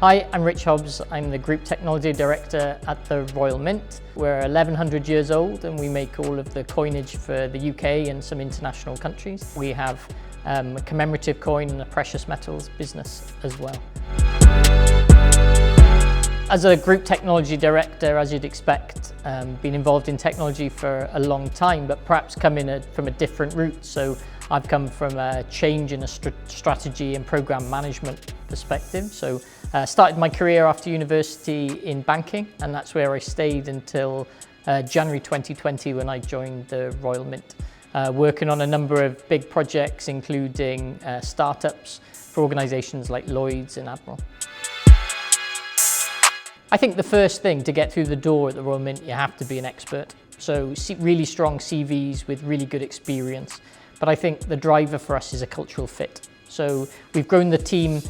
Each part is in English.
Hi, I'm Rich Hobbs. I'm the Group Technology Director at the Royal Mint. We're 1100 years old and we make all of the coinage for the UK and some international countries. We have a commemorative coin and a precious metals business as well. As a Group Technology Director, as you'd expect, been involved in technology for a long time, but perhaps come in from a different route. So I've come from a change in a strategy and program management perspective. So started my career after university in banking, and that's where I stayed until January 2020 when I joined the Royal Mint, working on a number of big projects, including startups for organisations like Lloyds and Admiral. I think the first thing to get through the door at the Royal Mint, you have to be an expert. So really strong CVs with really good experience. But I think the driver for us is a cultural fit. So we've grown the team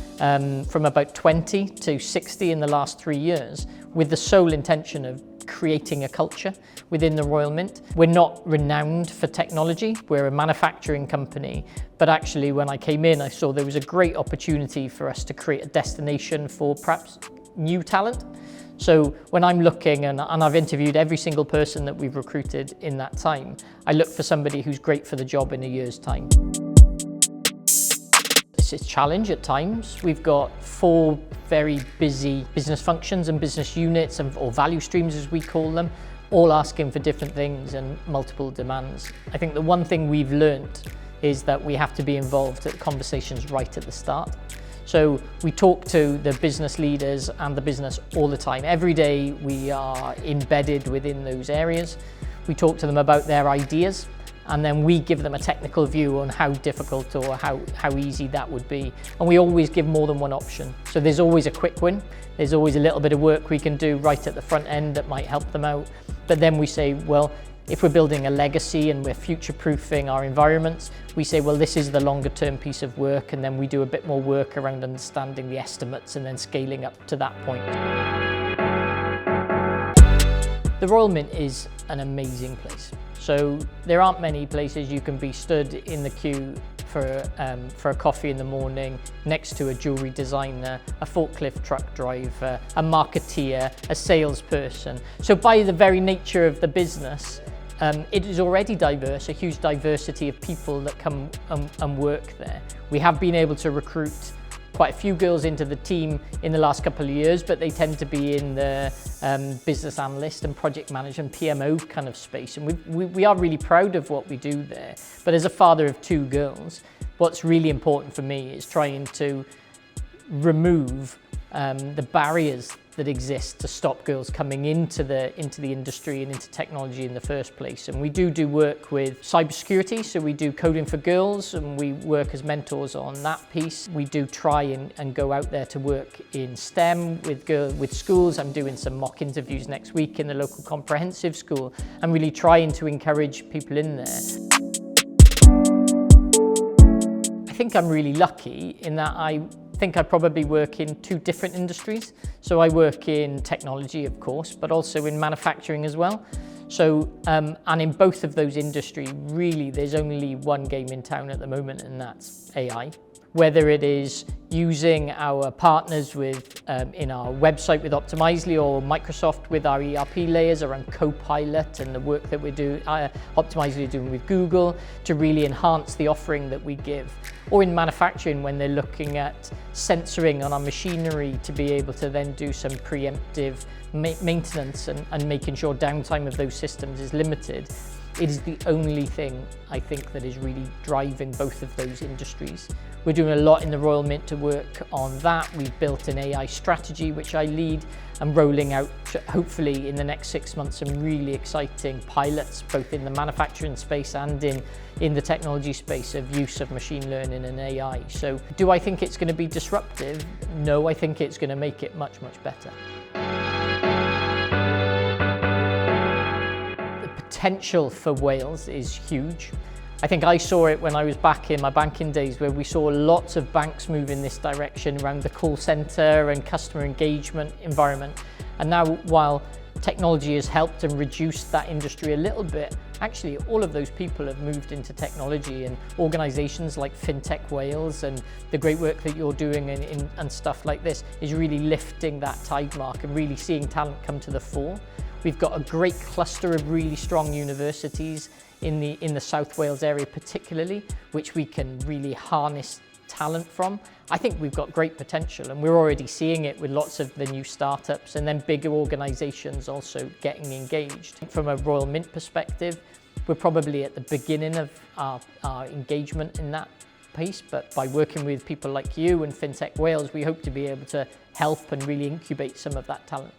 from about 20 to 60 in the last 3 years with the sole intention of creating a culture within the Royal Mint. We're not renowned for technology, we're a manufacturing company, but actually when I came in I saw there was a great opportunity for us to create a destination for perhaps new talent. So when I'm looking, and I've interviewed every single person that we've recruited in that time, I look for somebody who's great for the job in a year's time. It's a challenge at times. We've got 4 very busy business functions and business units, or value streams as we call them, all asking for different things and multiple demands. I think the one thing we've learned is that we have to be involved at conversations right at the start. So we talk to the business leaders and the business all the time. Every day we are embedded within those areas. We talk to them about their ideas, and then we give them a technical view on how difficult or how easy that would be. And we always give more than one option. So there's always a quick win. There's always a little bit of work we can do right at the front end that might help them out. But then we say, well, if we're building a legacy and we're future-proofing our environments, we say, well, this is the longer-term piece of work, and then we do a bit more work around understanding the estimates and then scaling up to that point. The Royal Mint is an amazing place. So there aren't many places you can be stood in the queue for a coffee in the morning next to a jewellery designer, a forklift truck driver, a marketeer, a salesperson. So by the very nature of the business, it is already diverse, a huge diversity of people that come and work there. We have been able to recruit quite a few girls into the team in the last couple of years, but they tend to be in the business analyst and project manager and PMO kind of space. And we are really proud of what we do there. But as a father of 2 girls, what's really important for me is trying to remove the barriers that exist to stop girls coming into the industry and into technology in the first place. And we do work with cybersecurity, so we do coding for girls and we work as mentors on that piece. We do try and go out there to work in STEM with schools. I'm doing some mock interviews next week in the local comprehensive school. I'm really trying to encourage people in there. I think I'm really lucky in that I think I probably work in 2 different industries. So I work in technology, of course, but also in manufacturing as well. So, and in both of those industries, really, there's only one game in town at the moment, and that's AI. Whether it is using our partners in our website with Optimizely or Microsoft with our ERP layers around Copilot and the work that we do, Optimizely doing with Google to really enhance the offering that we give. Or in manufacturing when they're looking at sensoring on our machinery to be able to then do some preemptive maintenance and making sure downtime of those systems is limited. It is the only thing I think that is really driving both of those industries. We're doing a lot in the Royal Mint to work on that. We've built an AI strategy, which I lead, and rolling out, hopefully in the next 6 months, some really exciting pilots, both in the manufacturing space and in the technology space of use of machine learning and AI. So do I think it's going to be disruptive? No, I think it's going to make it much, much better. Potential for Wales is huge. I think I saw it when I was back in my banking days, where we saw lots of banks move in this direction around the call centre and customer engagement environment. And now, while technology has helped and reduced that industry a little bit, Actually, all of those people have moved into technology, and organisations like FinTech Wales and the great work that you're doing and stuff like this is really lifting that tide mark and really seeing talent come to the fore. We've got a great cluster of really strong universities in the South Wales area particularly, which we can really harness talent from. I think we've got great potential, and we're already seeing it with lots of the new startups and then bigger organisations also getting engaged. From a Royal Mint perspective, we're probably at the beginning of our engagement in that piece, but by working with people like you and FinTech Wales, we hope to be able to help and really incubate some of that talent.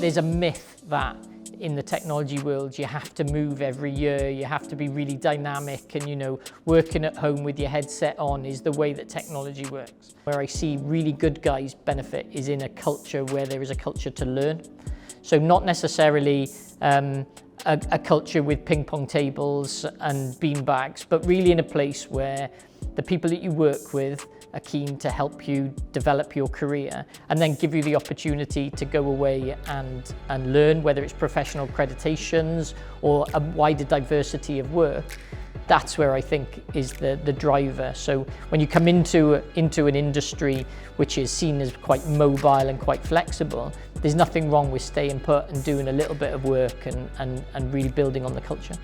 There's a myth that in the technology world, you have to move every year, you have to be really dynamic, and working at home with your headset on is the way that technology works. Where I see really good guys benefit is in a culture where there is a culture to learn. So not necessarily a culture with ping pong tables and bean bags, but really in a place where the people that you work with are keen to help you develop your career and then give you the opportunity to go away and learn, whether it's professional accreditations or a wider diversity of work. That's where I think is the driver. So when you come into an industry which is seen as quite mobile and quite flexible, there's nothing wrong with staying put and doing a little bit of work and really building on the culture.